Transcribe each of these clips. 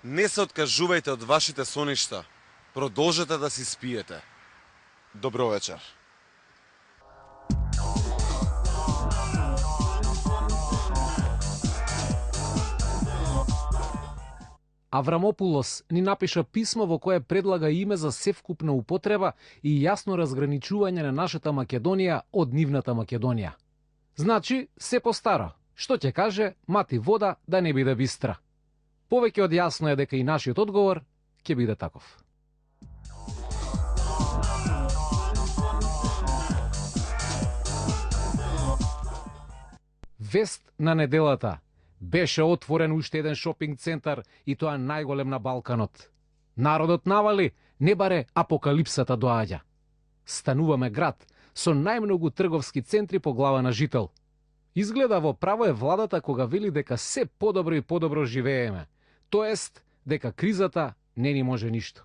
Не се откажувајте од вашите соништа. Продолжете да си спиете. Добро вечер. Аврамопулос ни напиша писмо во кое предлага име за севкупна употреба и јасно разграничување на нашата Македонија од нивната Македонија. Значи, се постара. Што ќе каже, мати вода да не биде бистра. Повеќе од јасно е дека и нашиот одговор ќе биде таков. Вест на неделата. Беше отворен уште еден шопинг центар и тоа најголем на Балканот. Народот навали, не баре апокалипсата доаѓа. Стануваме град со најмногу трговски центри по глава на жител. Изгледа во право е владата кога вели дека се подобро и подобро живееме. Тоест, дека кризата не ни може ништо.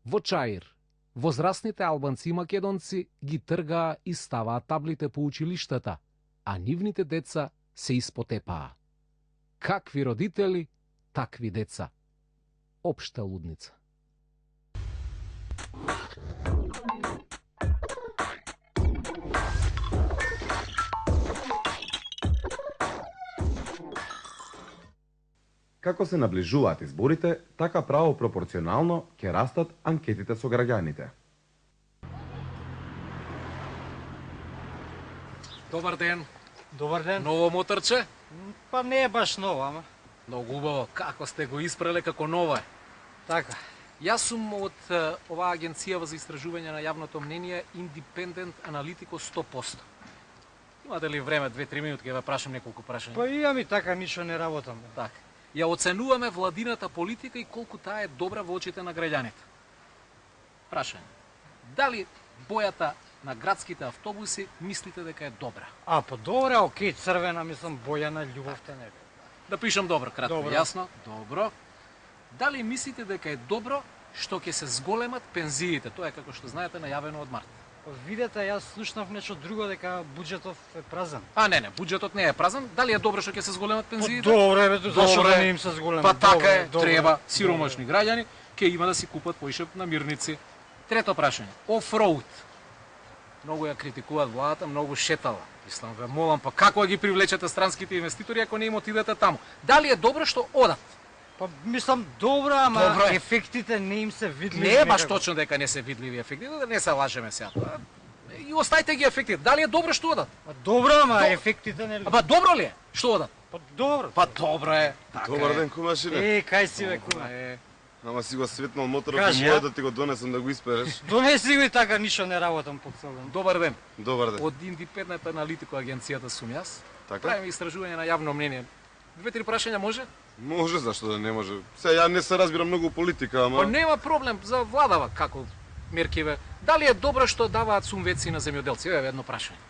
Во Чаир, возрастните албанци и македонци ги тргаа и ставаат таблите по училиштата, а нивните деца се испотепаа. Какви родители, такви деца. Општа лудница. Како се наближуваат изборите, така право пропорционално ќе растат анкетите со граѓаните. Добар ден. Добар ден. Ново моторче? Па не е баш ново, ама. Многу убаво. Како сте го испреле како ново е. Така. Јас сум од оваа агенција за истражување на јавното мнение Independent Analytico 100%. Имате ли време 2-3 минути ќе ве прашам неколку прашања? Па и ами така ништо не работам. Така. Ја оценуваме владината политика и колку таа е добра во очите на граѓаните. Прашање. Дали бојата на градските автобуси мислите дека е добра? А, па добре, окей, црвена, мислам, боја на љубовта не. Да пишам добро, кратко, Добро. јасно. Добро. Дали мислите дека е добро што ќе се зголемат пензиите? Тоа е како што знаете најавено од март. Видете, јас слушнав нешто друго дека буџетов е празен. А не, буџетот не е празен. Дали е добро што ќе се зголемат пензиите? Добре, бе, зашо Добре. да не им се зголемат? Па така е, Добре, треба сиромашни граѓани ќе има да си купат поише намирници. Трето прашање. Офроуд. Многу ја критикуваат владата, многу шетала. Мислам, ве молам, па како ги привлечете странските инвеститори ако не им отидете таму? Дали е добро што одат? Па мислам добро, ама Добро е. ефектите не им се видливи. Не е баш некако. точно дека не се видливи ефекти, да не се лажеме сега. И оставите ги ефектите. Дали е добро што одат? Па добро, ама До- ефектите не. Па добро ли е? Што одат? Па добро. Па добро е. Така Добар е. ден, кумашине. Кај си бе, Добро кума? е. Ама си го светнал моторот Кажи, и моја а? да ти го донесам да го испереш. Донеси го и така, ништо не работам по цел ден. Добар ден. Добар ден. Од Independent Analytico агенцијата сум јас. Така? Правиме истражување на јавно мнение. 2-3 прашања може? Може, зашто да не може. Се, ја не се разбирам многу политика, Па ама... нема проблем за владава како меркиве. Дали е добро што даваат субвенции на земјоделци? Еве едно прашање.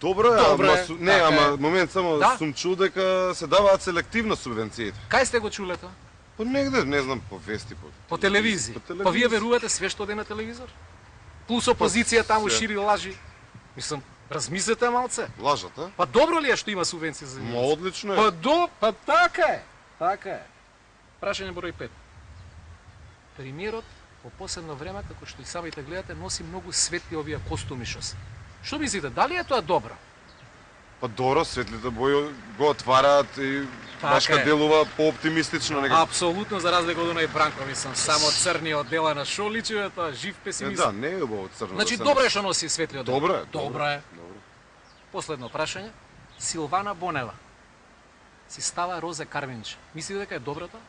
Добро е, Добро ама... е, Не, така ама, е. момент, само Да? сум чул дека се даваат селективно субвенциите. Кај сте го чуле тоа? Па негде, не знам, по вести, По телевизија. Па вие верувате све што оде на телевизор? Плюс опозиција таму се. шири лажи. Мислам, размислете малце. Лажат, а? Па добро ли е што има субвенции за Ма земјоделци? одлично е. Па така е. Така е. Прашање број 5. Премиерот во последно време, како што и самите гледате, носи многу светли овие костуми што се. Што мислите, дали е тоа добро? Па добро, светлите бои го отвараат и Така башка е. делува по-оптимистично некако. Апсолутно, за разлика од оној Бранко, мислам, само црниот дела на Шоличеве, тоа жив Е, песимист. да, не е убаво црно. Значи да се добро е носи. што носи светлиот дел. Добро е. Добро е. Добро. Последно прашање. Силвана Бонева си става розе карминче. Мислите дека е добро тоа?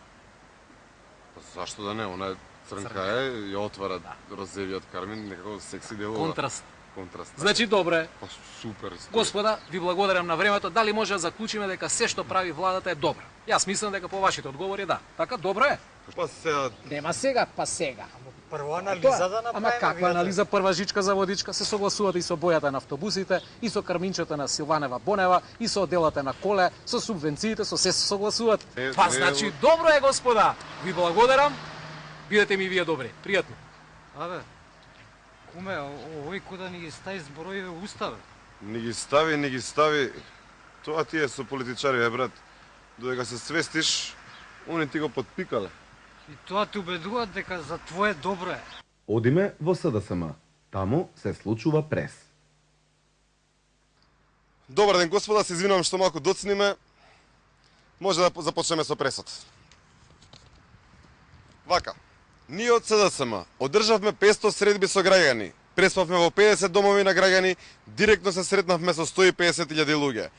Па зашто да не, она е црнка е, ја отвара розевиот кармин, некако секси делува. Контраст. Контраст. Значи добро е. Па супер. Господа, ви благодарам на времето. Дали може да заклучиме дека се што прави владата е добро? Јас мислам дека по вашите одговори да. Така, добро е. Па сега, Нема сега, па сега. Прво анализа да направиме. Ама каква видете. анализа, прва жичка за водичка, се согласувате и со бојата на автобусите, и со карминчето на Силванева Бонева, и со делата на коле, со субвенциите, со се согласувате. Па не, значи добро е, господа. Ви благодарам. Бидете ми вие добри. Пријатно. Абе, Куме, овој куда ни ги стави зборовиве во уставот. Не ги стави. Тоа ти е со политичари, брат. Додека се свестиш, они ти го подпикале. И тоа те убедуваат дека за твое добро е. Одиме во СДСМ. Таму се случува прес. Добар ден, господа, се извинувам што малку доцниме. Може да започнеме со пресот. Вака, ние од СДСМ одржавме 500 средби со граѓани, преспавме во 50 домови на граѓани, директно се сретнавме со 150.000 луѓе.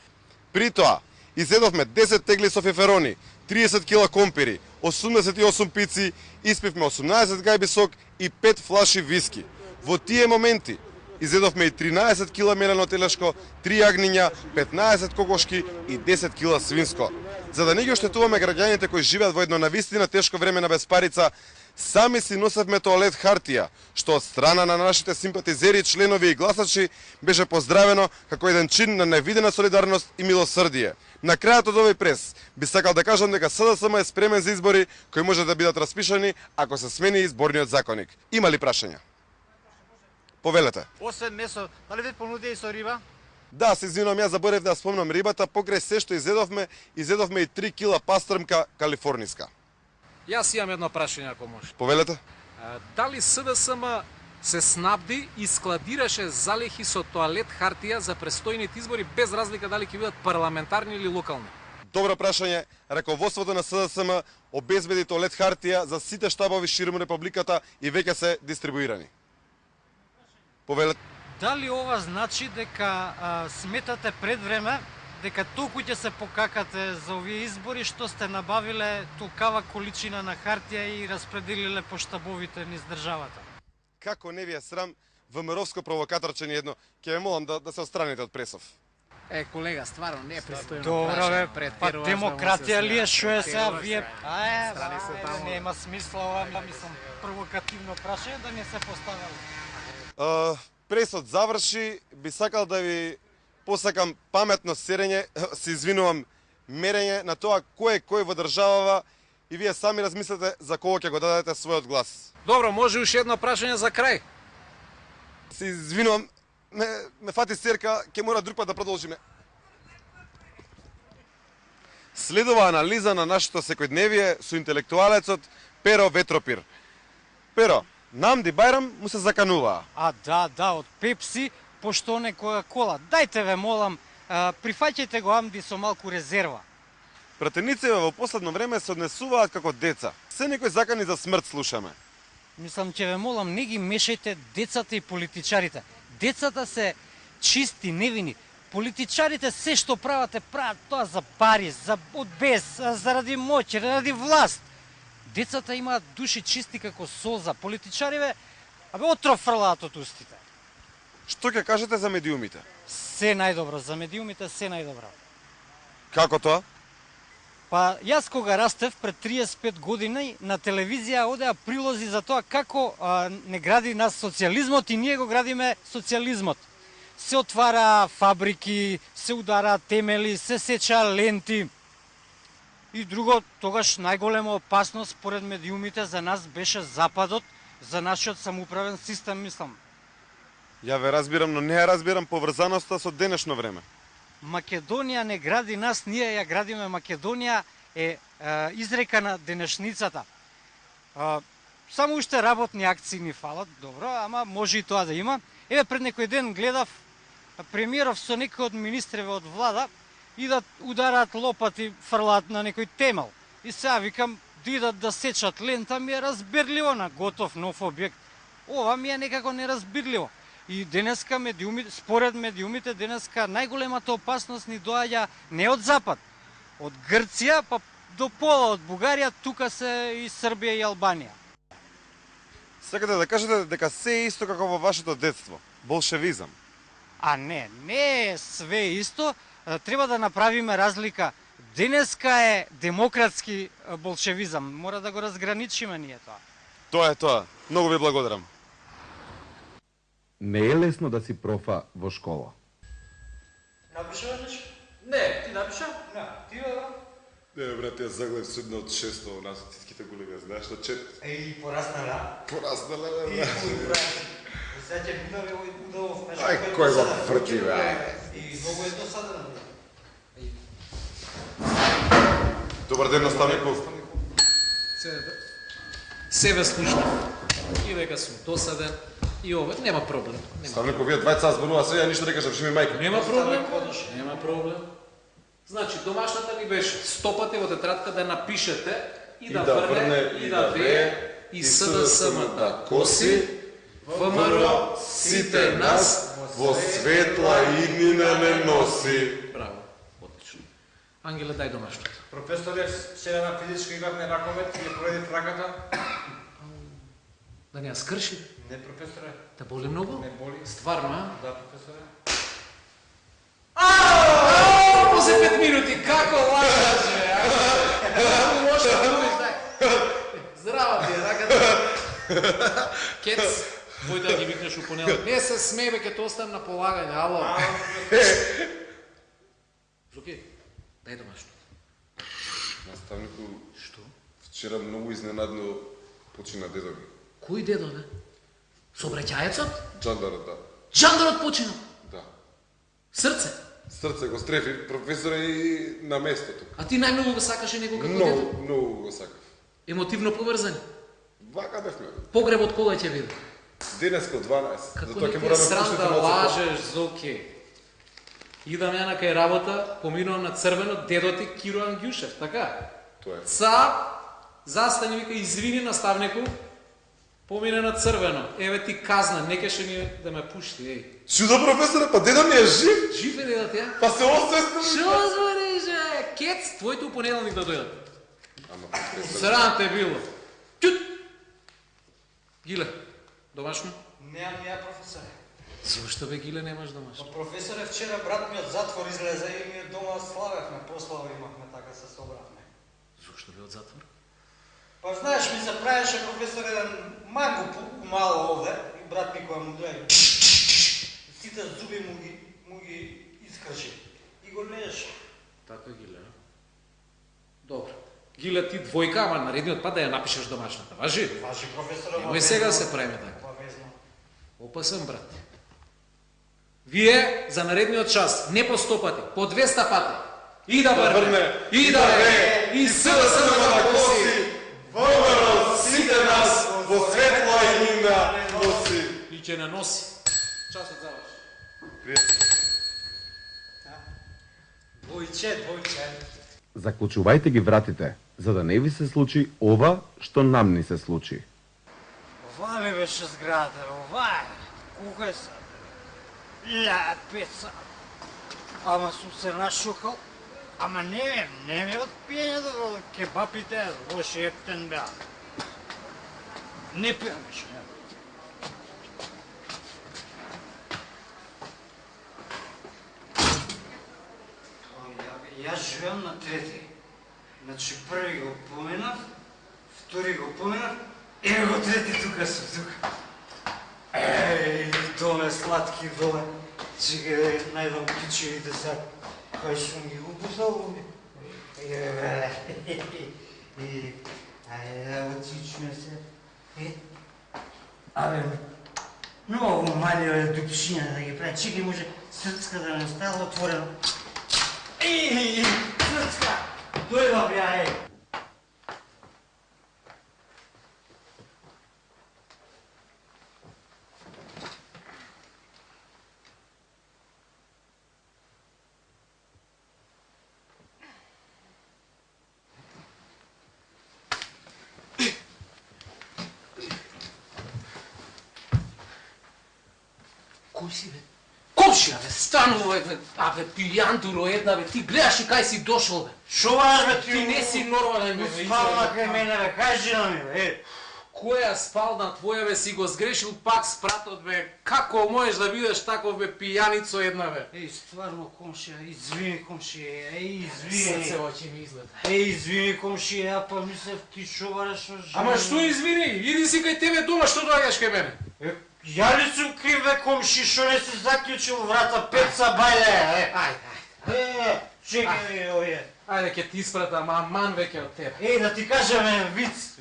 При тоа, изедовме 10 тегли со феферони, 30 кила компири, 88 пици, испивме 18 гајби сок и 5 флаши виски. Во тие моменти изедовме и 13 кила мелено телешко, 3 јагниња, 15 кокошки и 10 кила свинско. За да не ги оштетуваме граѓаните кои живеат во едно навистина тешко време на безпарица, сами си носевме тоалет хартија, што од страна на нашите симпатизери, членови и гласачи беше поздравено како еден чин на невидена солидарност и милосрдие. На крајот од овој прес би сакал да кажам дека СДСМ е спремен за избори кои може да бидат распишани ако се смени изборниот законник. Има ли прашања? Повелете. Освен месо, дали ви понудија и со риба? Да, се извинувам, јас заборев да спомнам рибата, покрај се што изедовме и 3 кила пастрмка калифорниска. Јас имам едно прашање ако може. Повелете? Дали СДСМ се снабди и складираше залихи со тоалет хартија за престојните избори без разлика дали ќе бидат парламентарни или локални? Добро прашање. Раководството на СДСМ обезбеди тоалет хартија за сите штабови ширум републиката и веќе се дистрибуирани. Повелете? Дали ова значи дека сметате пред време дека толку ќе се покакате за овие избори што сте набавиле толкава количина на хартија и распределиле по штабовите низ државата? Како не ви е срам, ВМРО-вско провокаторче едно, ќе ве молам да се отстраните од пресов. Колега, стварно не е пристојно. Добро бе, па демократија ли е шо е сега вие? Страни се таму. Нема смисла ова, мислам, провокативно прашање да не се поставило. Пресот заврши, би сакал да ви посакам паметно серење, се извинувам, мерење на тоа кој е кој во државава и вие сами размислете за кого ќе го дадете својот глас. Добро, може уште едно прашање за крај. Се извинувам, ме фати серка, ќе мора друг пат да продолжиме. Следува анализа на нашето секојдневие со интелектуалецот Перо Ветропир. Перо, Намди Бајрам му се закануваа. Да, од Пепси, пошто некоја кола. Дајте ве молам, прифаќајте го Амди со малку резерва. Пратениците во последно време се однесуваат како деца. Се некои закани за смрт слушаме. Мислам, ќе ве молам, не ги мешајте децата и политичарите. Децата се чисти, невини. Политичарите се што прават тоа за пари, од без, заради моќ, заради власт. Децата имаат души чисти како солза. Политичариве, отров фрлаат од устите. Што ќе кажете за медиумите? Се најдобро, за медиумите се најдобро. Како тоа? Па, јас кога растев пред 35 години на телевизија одеа прилози за тоа како не гради нас социјализмот и ние го градиме социјализмот. Се отвара фабрики, се удара темели, се сеча ленти. И друго, тогаш најголема опасност според медиумите за нас беше Западот, за нашиот самоуправен систем, мислам. Ја ве разбирам, но не ја разбирам поврзаноста со денешно време. Македонија не гради нас, ние ја градиме. Македонија е изрека на денешницата. Само уште работни акции ни фалат, добро, ама може и тоа да има. Еве пред некој ден гледав премиеров со некој од министреве од влада идат удараат лопати, фрлаат на некој темел. И сега викам, да идат да сечат лента, ми е разбирливо на готов нов објект. Ова ми е некако неразбирливо. И денеска медиумите, според медиумите, денеска најголемата опасност ни доаѓа не од Запад, од Грција, па до пола од Бугарија, тука се и Србија и Албанија. Сакате да кажете дека се е исто како во вашето детство, болшевизам? Не е све исто, треба да направиме разлика. Денеска е демократски болшевизам, мора да го разграничиме ние тоа. Тоа е тоа. Многу ви благодарам. Не е лесно да си профа во школа. Напишува нешто? Не, ти напиша? Не, ти бе. Не, брат, јас загледав судно од 600 у нацистските голега, знаеш што чет? Еј, пораснале. Пораснале, И бе. хуј, брат. Сега ќе бидаме овој удавов мешко. Ај, кој го фрти, бе, ајде. И многу е досадено. Добар ден, наставников. Себе слушна. И века сум досаден. И ова, нема проблем. Наставников, вие двајца зборува се, ја ништо не кажав, ши ми мајка. Нема проблем. Нема проблем. Значи, домашната ни беше 100 пати во тетрадка да напишете и да врне, и да вее, и СДСМ да коси, ВМРО сите нас во светла иднина не носи. Браво, отлично. Ангеле, дај домашното. Професоре, вчера на физичко игравме ракомет, ја поведив раката. Да не ја скрши? Не, професоре. Те боли многу? Не боли. Стварно, а? Да, професоре. После 5 минути, како лагаш, бе? Може да будеш, дај. Здраво ти е, раката. Кец, вој да ги викнеш у понеделник. Не се смеј, бе, ке те оставам на полагање, ало. Зуки, дај домашното. Наставнику, Што? вчера многу изненадно почина дедо ми. Кој дедо, бе? Собраќаецот? Джандарот, да. Джандарот почина. Да. Срце. Срце го стрефи, професоре, и на местото. А ти најмногу го сакаше него како дедо? Многу го сакав. Емотивно поврзани. Вака бевме. Погребот кога ќе биде? Денеска од 12. Како Затоа не ќе ти е мораме срам пуштите да на црква. лажеш, Зоки? Идам ја на кај работа, поминувам на црвено, дедо ти Киро Ангјушев, така? Тоа е. Застани, вика, извини наставнику, помине на црвено. Еве ти казна, не кеше ни да ме пушти, еј. Чудо, професоре, па дедо ми е жив? Жив е дедо ти, а? Па се освестно. Шо збориш, е? Кец, твоите у понеделник да дојдат. Ама, професоре, Срам те било. Тют! Гиле, домашно? Немам ја, професоре. Зошто бе, Гиле, немаш домашно? Па, професоре, вчера брат ми од затвор излезе и ние дома славевме, прослава имахме, така се собравме. Зошто бе од затвор? Па знаеш, ми се правеше професор еден манго мало овде и брат ми која му дојде. Сите зуби му ги искрши и го лежеше. Така, Гиле. Добро. Гиле, ти двојка, ама наредниот пат да ја напишеш домашната. Важи? Важи, професора. Немој сега се правиме така. Обавезно. Опасен, брат. Вие за наредниот час, не по 100 пати, по 200 пати. И да врне, и да ве, и СДСМ да коси, ВМРО сите нас во светла иднина носи. и ќе не носи. Часот заврши. Двојче. Заклучувајте ги вратите, за да не ви се случи ова што нам ни се случи. Ова ми беше зграда, ова е. Колко е сад? 5 сад. Ама сум се нашукал. Ама не ми од пиењето, кебапите, лоши ептен беа. Не пијам веќе, не. Јас живеам на трети. Значи први го поминав, втори го поминав, еве го трети тука сум тука. Доле сладки доле. Чекај да најдам ключевите сега. Кај сум ги упусал? Ајде, отичме се. Абе, многу мали е дупшина да ги прави. Чекај, може срцка да не остава отворено. Срцка! Дојдов ја, Кој си, бе? Комшија, бе, станува, бе, пијантуро една, бе, ти гледаш и кај си дошол, бе. шо баш, бе, Ти не си нормален, бе, спална кај мене, бе, кажи на ми, бе. Која спална твоја, бе, си го сгрешил пак спратот, бе. Како можеш да бидеш таков, бе, пијаницо една, бе? Стварно, комшија, извини, комшија, извини. Срцево ќе ми изгледа. Извини, комшија, па мислев ти шо бараш со жена. Ама што извини? Иди си кај тебе дома, што доаѓаш кај мене? Ја ли сум крив, бе, комши, шо не си заклучил врата, пеца бајле, Ајде. Чекај ми овие. Ајде ќе ти испратам, аман веќе од тебе. Да ти кажам, виц,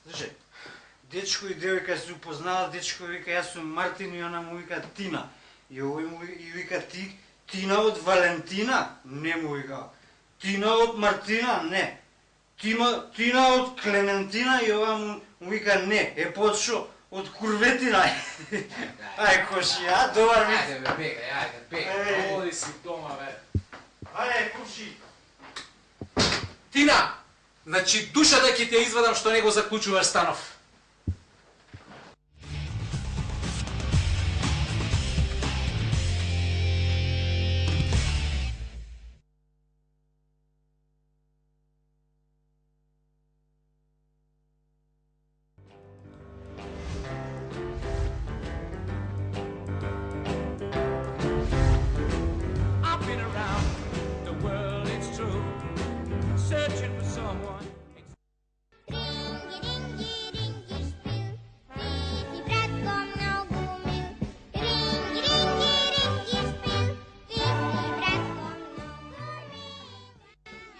слушај. дечко и девојка се упознаваат, дечко вика јас сум Мартин и она му вика Тина. И овој му вика Тина од Валентина? Не му вика. Тина од Мартина? Не. Тина од Клементина и ова му вика не. Е почо од Курветина. Ај коши, добар вид. Ајде бегај, оди си дома, бе. Ајде куши. Тина! Значи душата ќе ти ја извадам што не го заклучуваш станов.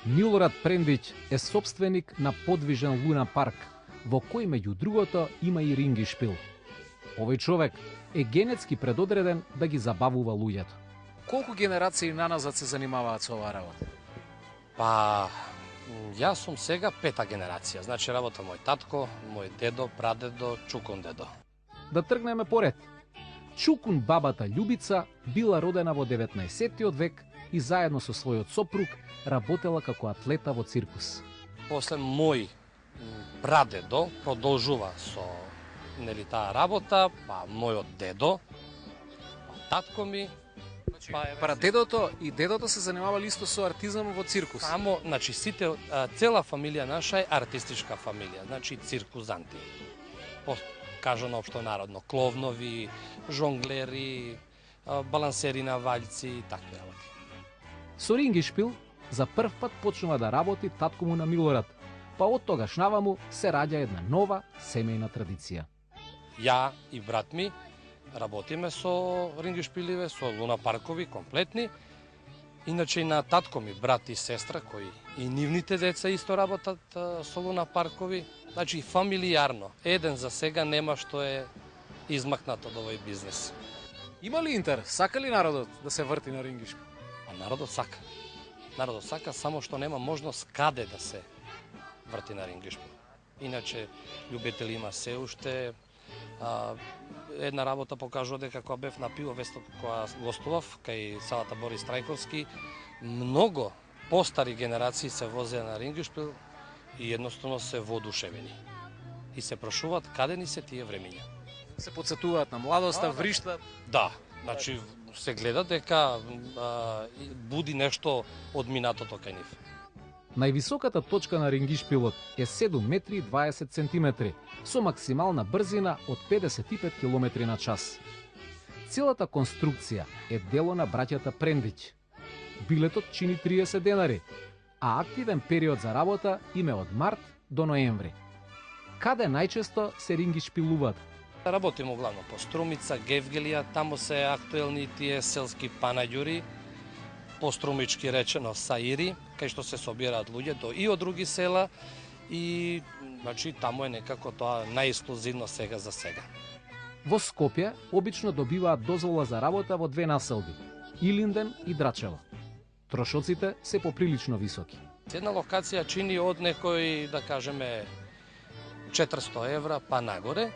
Милорад Прендич е собственик на подвижен луна парк, во кој меѓу другото има и рингишпил. Овој човек е генетски предодреден да ги забавува луѓето. Колку генерации наназад се занимаваат со оваа работа? Па, јас сум сега пета генерација. Значи работа мој татко, мој дедо, прадедо, чукун дедо. Да тргнеме поред. Чукун бабата Љубица била родена во 19 век и заедно со својот сопруг работела како атлета во циркус. После мој прадедо продолжува со таа работа, па мојот дедо, па татко ми, Прадедото и дедото се занимавали исто со артизам во циркус. Само, значи цела фамилија наша е артистичка фамилија, значи циркузанти. Кажано општо народно, кловнови, жонглери, балансери на ваљци и такви работи. Со рингишпил за прв пат почнува да работи татко му на Милорад, па од тогаш наваму се раѓа една нова семејна традиција. Ја и брат ми работиме со рингишпиливе, со луна паркови комплетни. Иначе и на татко ми, брат и сестра, кои и нивните деца исто работат со луна паркови. Значи фамилијарно. Еден за сега нема што е измакнат од овој бизнес. Има ли интерес? Сака ли народот да се врти на рингишпил? А народот сака. Народот сака, само што нема можност каде да се врти на рингишпил. Иначе љубители има се уште. Една работа покажува дека кога бев на Пиловесто, кога гостував кај салата Борис Трајковски, многу постари генерации се возеа на рингишпил и едноставно се воодушевени. И се прашуваат каде ни се тие времиња. Се потсетуваат на младоста, вриштат. Да, значи се гледа дека буди нешто од минатото кај нив. Највисоката точка на рингишпилот е 7 метри и 20 центиметри, со максимална брзина од 55 км на час. Целата конструкција е дело на браќата Прендич. Билетот чини 30 денари, а активен период за работа им е од март до ноември. Каде најчесто се рингишпилуваат? Работиме углавно по Струмица, Гевгелија, таму се актуелни тие селски панаѓури, пострумички речено саири, кај што се собираат луѓето и од други села и значи таму е некако тоа најексклузивно сега за сега. Во Скопје обично добиваат дозвола за работа во две населби – Илинден и Драчево. Трошоците се поприлично високи. Една локација чини од некој, да кажеме, 400 евра па нагоре.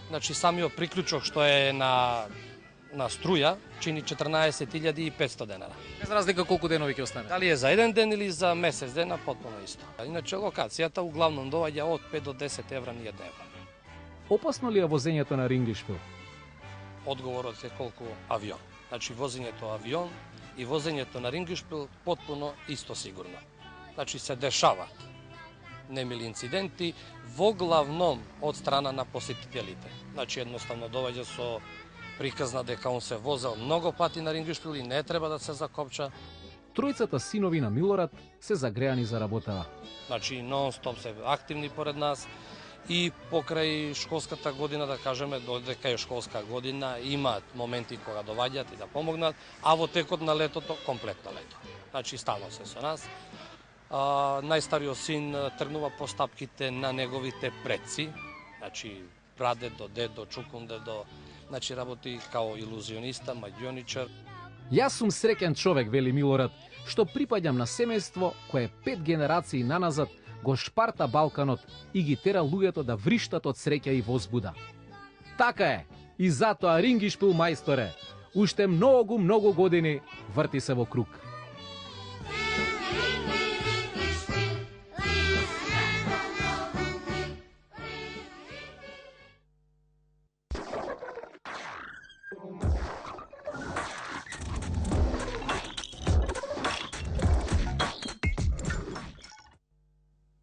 Значи самиот приклучок што е на струја чини 14.500 денара. Без разлика колку денови ќе остане. Дали е за еден ден или за месец дена, потpuno исто. Иначе локацијата углавном доаѓа од 5 до 10 евра ни дневно. Опасно ли е возењето на рингишпил? Одговорот е колку авион. Значи возењето авион и возењето на рингишпил потpuno исто сигурно. Значи се дешаваат немили инциденти, во главном од страна на посетителите. Значи едноставно доаѓа со приказна дека он се возел многу пати на рингишпил и не треба да се закопча. Тројцата синови на Милорад се загреани за работава. Значи нон-стоп се активни поред нас и покрај школската година, да кажеме, додека е школска година, имаат моменти кога доваѓаат и да помогнат, а во текот на летото, комплетно лето. Значи стално се со нас. Најстариот син тргнува по стапките на неговите предци, значи прадедо, дедо, чукундедо, значи работи као илузиониста, магионичар. Јас сум среќен човек, вели Милорад, што припаѓам на семејство кое 5 генерации наназад го шпарта Балканот и ги тера луѓето да вриштат од среќа и возбуда. Така е, и затоа рингишпил мајсторе, уште многу години врти се во круг.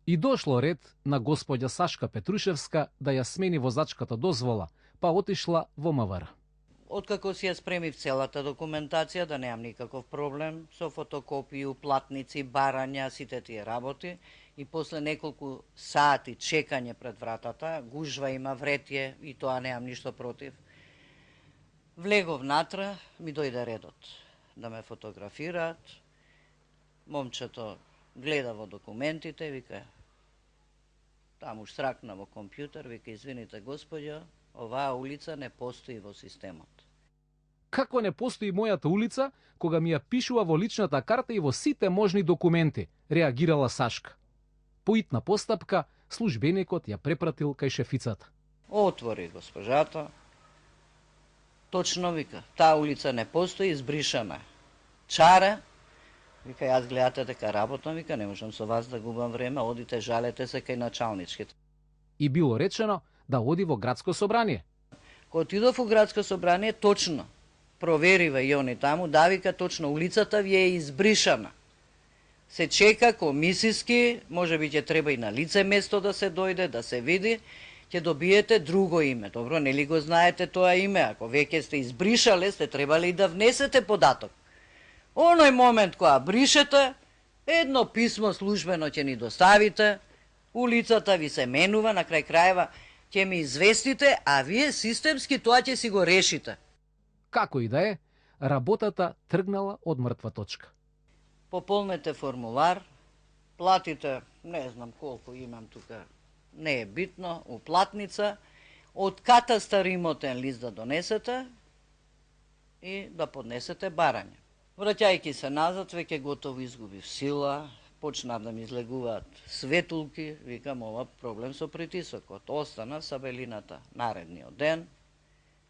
И дошло ред на господја Сашка Петрушевска да ја смени возачката дозвола, па отишла во МВР. Откако си ја спремив целата документација, да немам никаков проблем, со фотокопии, уплатници, барања, сите тие работи, и после неколку сати чекање пред вратата, гужва има, вретје, и тоа немам ништо против, влегов натра, ми дојде редот да ме фотографираат. Момчето гледа во документите, вика, таму штракна во компјутер, вика, извините господја, оваа улица не постои во системот. Како не постои мојата улица, кога ми ја пишува во личната карта и во сите можни документи, реагирала Сашка. По итна постапка, службеникот ја препратил кај шефицата. Отвори госпожата, точно вика, таа улица не постои, избришана. Чаре, вика, јас гледате дека работам, вика, не можам со вас да губам време, одите, жалете се кај началничките. И било речено да оди во градско собрание. Кога отидов во градско собрание, точно проверива и они таму, да, вика, точно улицата ви е избришана. Се чека комисиски, може би ќе треба и на лице место да се дојде, да се види, ќе добиете друго име. Добро, нели го знаете тоа име? Ако веќе сте избришале, сте требали и да внесете податок. Оној момент кога бришете, едно писмо службено ќе ни доставите, улицата ви се менува, на крај крајева ќе ми известите, а вие системски тоа ќе си го решите. Како и да е, работата тргнала од мртва точка. Пополнете формулар, платите, не знам колку имам тука, не е битно, уплатница, од катастар имотен лист да донесете и да поднесете барање. Враќајќи се назад, веќе готово изгубив сила, почнав да ми излегуваат светулки, викам, ова проблем со притисокот. Остана са белината наредниот ден,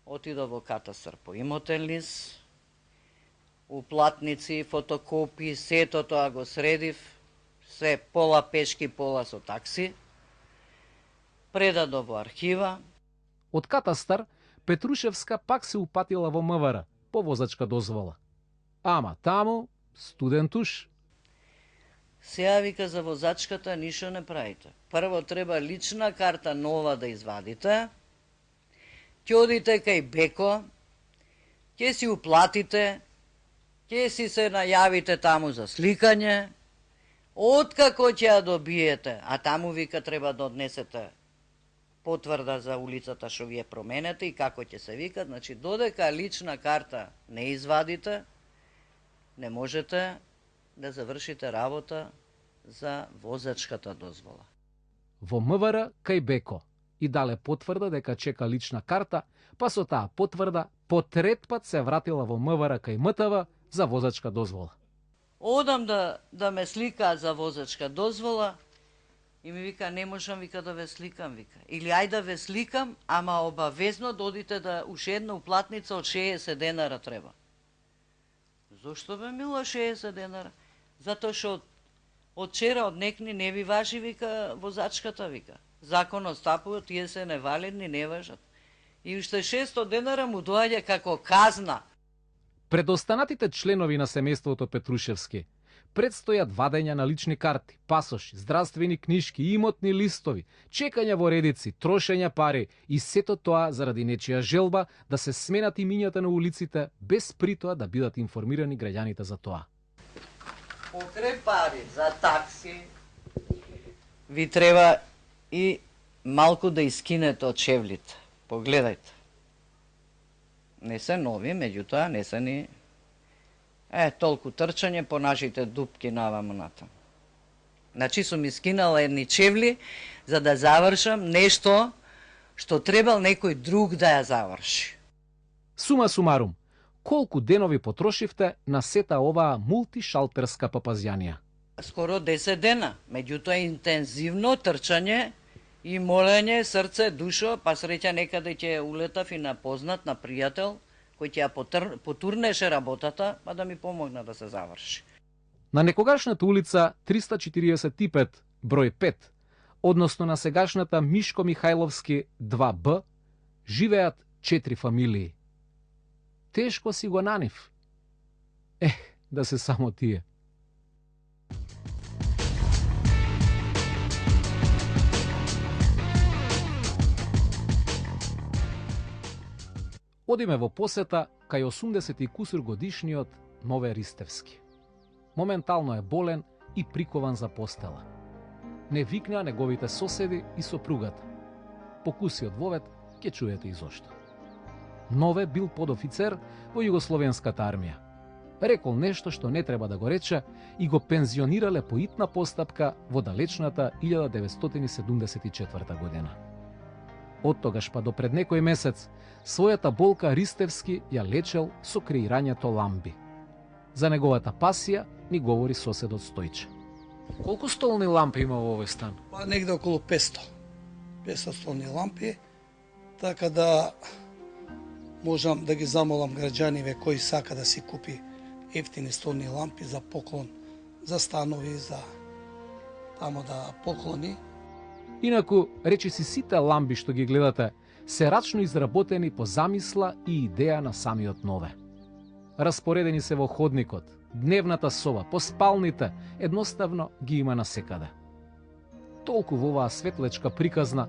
отидов во катастар по имотен лист, уплатници, фотокопии, сето тоа го средив, се пола пешки, пола со такси, предадов во архива. Од катастар, Петрушевска пак се упатила во МВР по возачка дозвола. Ама таму, студентуш. Сега вика за возачката ништо не правите. Прво треба лична карта нова да извадите, ќе одите кај Беко, ќе си уплатите, ќе си се најавите таму за сликање, откако ќе ја добиете, а таму вика треба да однесете потврда за улицата што вие променете и како ќе се вика, значи додека лична карта не извадите, не можете да завршите работа за возачката дозвола. Во МВР кај Беко и дале потврда дека чека лична карта, па со таа потврда по трет пат се вратила во МВР кај МТВ за возачка дозвола. Одам да ме слика за возачка дозвола и ми вика, не можам, вика, да ве сликам, вика. Или ај да ве сликам, ама обавезно додите да уште една уплатница од 60 денара треба. Зошто бе, мила, 60 денара? Затоа што од вчера, од некни не ви важи, вика, возачката, вика. Законот стапува, тие се невалидни, не важат. И уште 600 денара му доаѓа како казна. Пред останатите членови на семејството Петрушевски предстојат вадења на лични карти, пасоши, здравствени книшки, имотни листови, чекање во редици, трошење пари и сето тоа заради нечија желба да се сменат имињата на улиците без притоа да бидат информирани граѓаните за тоа. Покрај пари за такси ви треба и малку да искинете од чевлите. Погледајте. Не се нови, меѓутоа не се ни толку трчање по нашите дупки наваму натаму. Значи сум искинала едни чевли за да завршам нешто што требал некој друг да ја заврши. Сума сумарум, колку денови потрошивте на сета оваа мултишалтерска папазјанија? Скоро 10 дена, меѓутоа интензивно трчање и молење, срце, душо, па среќа некаде ќе улетав и на познат, на пријател, кој ќе ја потурнеше работата, па да ми помогна да се заврши. На некогашната улица 345, број 5, односно на сегашната Мишко Михајловски 2Б, живеат 4 фамилии. Тешко си го нанив. Да се само тие. Одиме во посета кај 80 и кусур годишниот Нове Ристевски. Моментално е болен и прикован за постела. Не викнаа неговите соседи и сопругата. Покуси од вовет, ќе чуете и зошто. Нове бил подофицер во Југословенската армија. Рекол нешто што не треба да го рече и го пензионирале по итна постапка во далечната 1974 година. Од тогаш па до пред некој месец, својата болка Ристевски ја лечел со креирањето ламби. За неговата пасија ни говори соседот Стојче. Колку столни лампи има во овој стан? Па негде околу 500. 500 столни лампи, така да можам да ги замолам граѓаниве кои сака да си купи ефтини столни лампи за поклон, за станови, за тамо да поклони. Инаку, речиси сите ламби што ги гледате, се рачно изработени по замисла и идеја на самиот Нове. Распоредени се во ходникот, дневната соба, по спалните, едноставно ги има насекаде. Толку во оваа светлечка приказна,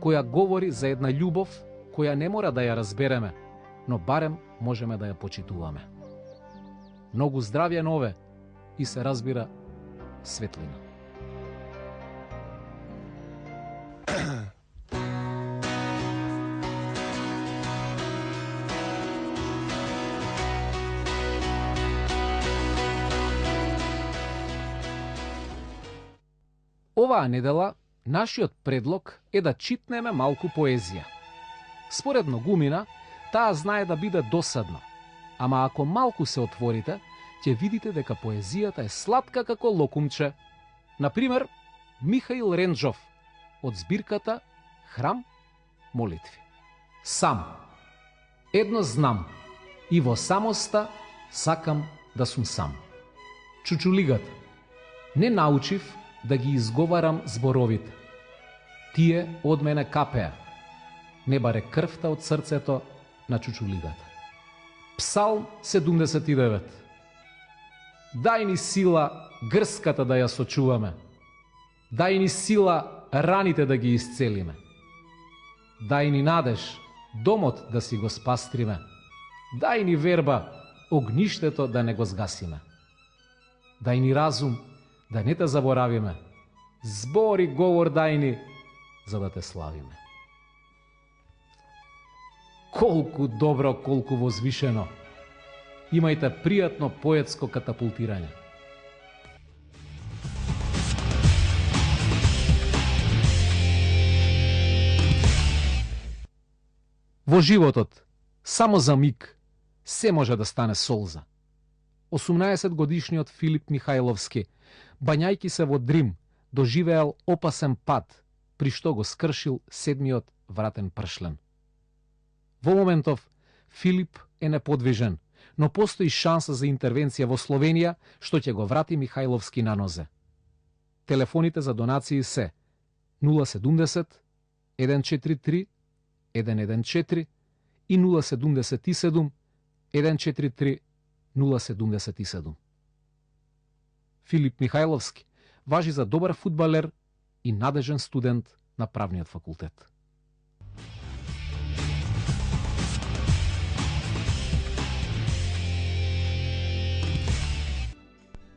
која говори за една љубов, која не мора да ја разбереме, но барем можеме да ја почитуваме. Многу здравје, Нове, и се разбира светлина. Оваа недела нашиот предлог е да читнеме малку поезија. Според многумина, таа знае да биде досадна, ама ако малку се отворите, ќе видите дека поезијата е сладка како локумче. Например, Михаил Ренџов од збирката Храм молитви. Сам. Едно знам, и во самоста сакам да сум сам. Чучулигата. Не научив да ги изговарам зборовите. Тие од мене капеа. Не баре крвта од срцето на чучулигата. Псалм 79. Дај ни сила грската да ја сочуваме. Дај ни сила раните да ги исцелиме. Дај ни надеж домот да си го спастриме. Дај ни верба огништето да не го згасиме. Дај ни разум да не те заборавиме. Збор и говор дај ни, за да те славиме. Колку добро, колку возвишено. Имајте пријатно поетско катапултирање. Во животот, само за миг, се може да стане солза. 18 годишниот Филип Михајловски, бањајки се во Дрим, доживеал опасен пад, при што го скршил седмиот вратен пршлен. Во моментов, Филип е неподвижен, но постои шанса за интервенција во Словенија, што ќе го врати Михајловски на нозе. Телефоните за донации се 070 143 114 и 077 143 077. Филип Михајловски важи за добар фудбалер и надежен студент на правниот факултет.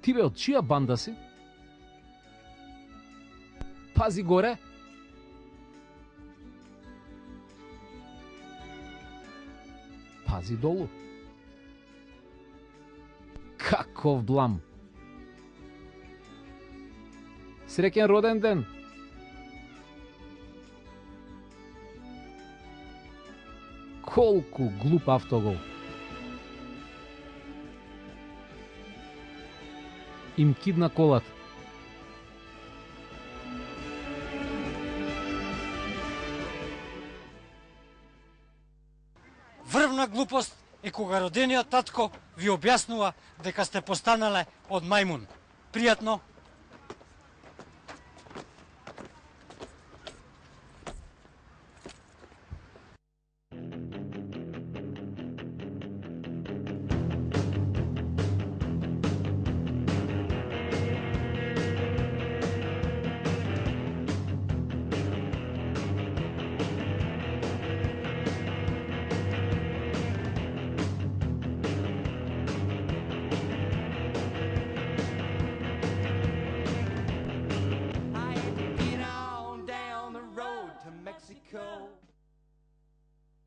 Ти бе од чија банда си? Пази горе! Пази долу! Каков блам! Среќен роден ден! Колку глуп автогол. Им кидна колата. Врвна глупост е кога родениот татко ви објаснува дека сте постанале од мајмун. Пријатно. I had to get on down the road to Mexico.